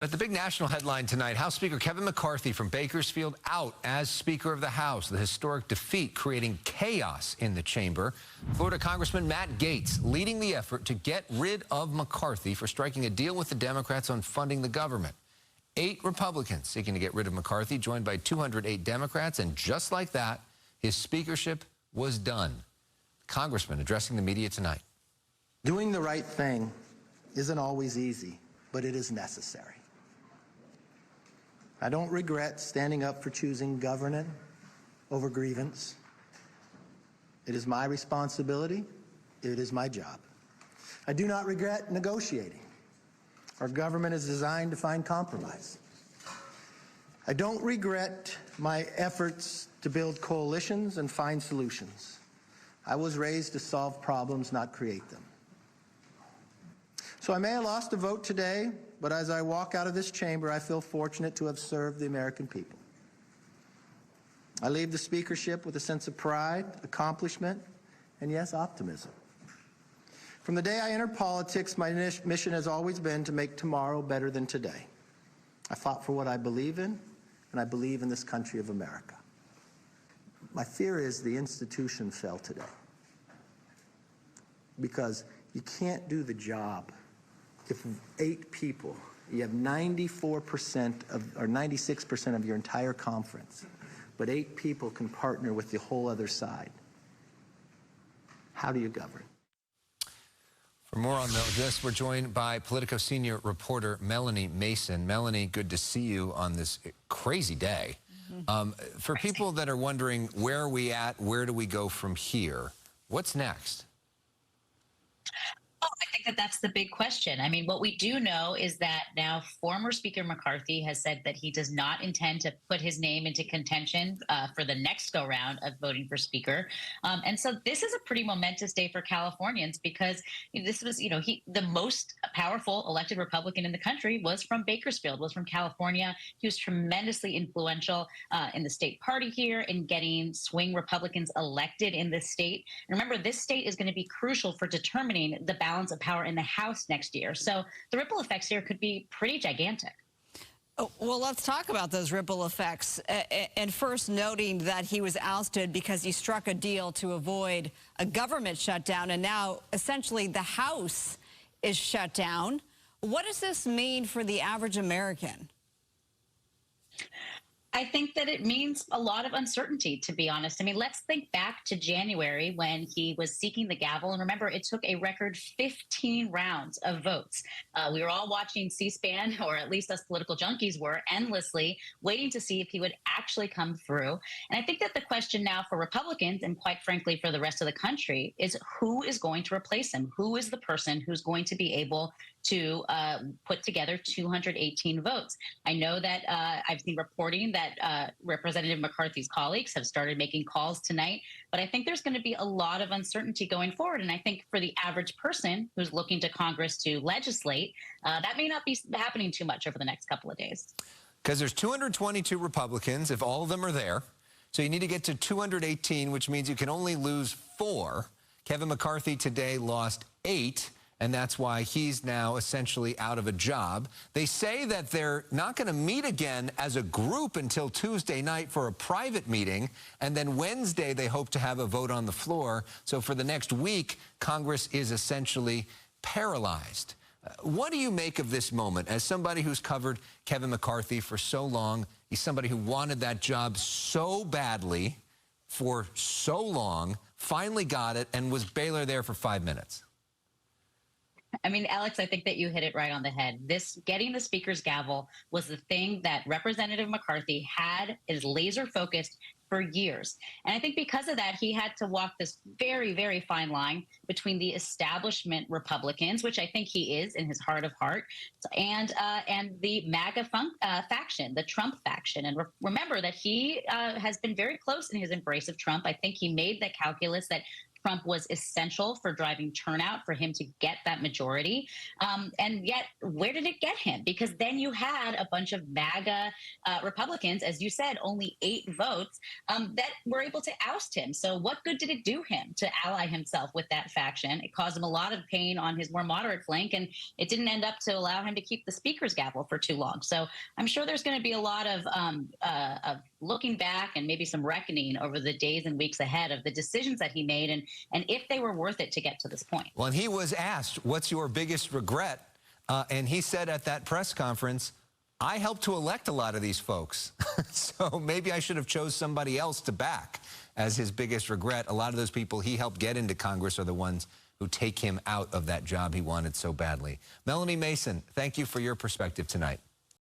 But the big national headline tonight, House Speaker Kevin McCarthy from Bakersfield out as Speaker of the House. The historic defeat creating chaos in the chamber. Florida Congressman Matt Gaetz leading the effort to get rid of McCarthy for striking a deal with the Democrats on funding the government. 8 Republicans seeking to get rid of McCarthy, joined by 208 Democrats. And just like that, his speakership was done. Congressman addressing the media tonight. Doing the right thing isn't always easy, but it is necessary. I don't regret standing up for choosing governance over grievance. It is my responsibility. It is my job. I do not regret negotiating. Our government is designed to find compromise. I don't regret my efforts to build coalitions and find solutions. I was raised to solve problems, not create them. So I may have lost a vote today, but as I walk out of this chamber, I feel fortunate to have served the American people. I leave the speakership with a sense of pride, accomplishment, and yes, optimism. From the day I entered politics, my mission has always been to make tomorrow better than today. I fought for what I believe in, and I believe in this country of America. My fear is the institution fell today, because you can't do the job if 8 people, you have 94% or 96% of your entire conference, but 8 people can partner with the whole other side. How do you govern? For more on this, we're joined by Politico senior reporter Melanie Mason. Melanie, good to see you on this crazy day. For people that are wondering, where are we at? Where do we go from here? What's next? Oh, I think that that's the big question. I mean, what we do know is that now former Speaker McCarthy has said that he does not intend to put his name into contention for the next go-round of voting for Speaker. And so this is a pretty momentous day for Californians, because this was, the most powerful elected Republican in the country was from Bakersfield, was from California. He was tremendously influential in the state party here in getting swing Republicans elected in this state. And remember, this state is going to be crucial for determining the balance of power in the House next year. So the ripple effects here could be pretty gigantic. Oh, well, let's talk about those ripple effects. And first, noting that he was ousted because he struck a deal to avoid a government shutdown, and now essentially the House is shut down. What does this mean for the average American? I think that it means a lot of uncertainty, to be honest. I mean, let's think back to January when he was seeking the gavel. And remember, it took a record 15 rounds of votes. We were all watching C-SPAN, or at least us political junkies were, endlessly waiting to see if he would actually come through. And I think that the question now for Republicans, and quite frankly for the rest of the country, is who is going to replace him? Who is the person who's going to be able to put together 218 votes? I know that I've seen reporting that Representative McCarthy's colleagues have started making calls tonight, but I think there's going to be a lot of uncertainty going forward. And I think for the average person who's looking to Congress to legislate, that may not be happening too much over the next couple of days. Because there's 222 Republicans, if all of them are there. So you need to get to 218, which means you can only lose 4. Kevin McCarthy today lost 8. And that's why he's now essentially out of a job. They say that they're not going to meet again as a group until Tuesday night for a private meeting. And then Wednesday, they hope to have a vote on the floor. So for the next week, Congress is essentially paralyzed. What do you make of this moment? As somebody who's covered Kevin McCarthy for so long, he's somebody who wanted that job so badly for so long, finally got it, and was barely there for 5 minutes. I mean, Alex, I think that you hit it right on the head. Getting the Speaker's gavel was the thing that Representative McCarthy had is laser focused for years. And I think because of that, he had to walk this very, very fine line between the establishment Republicans, which I think he is in his heart of heart, and the MAGA faction, the Trump faction. And remember that he has been very close in his embrace of Trump. I think he made that calculus that Trump was essential for driving turnout for him to get that majority. And yet, where did it get him? Because then you had a bunch of MAGA Republicans, as you said, only 8 votes, that were able to oust him. So what good did it do him to ally himself with that faction? It caused him a lot of pain on his more moderate flank, and it didn't end up to allow him to keep the speaker's gavel for too long. So I'm sure there's going to be a lot of looking back and maybe some reckoning over the days and weeks ahead of the decisions that he made and if they were worth it to get to this point. Well, and he was asked, what's your biggest regret? And he said at that press conference, I helped to elect a lot of these folks. So maybe I should have chose somebody else to back as his biggest regret. A lot of those people he helped get into Congress are the ones who take him out of that job he wanted so badly. Melanie Mason, thank you for your perspective tonight.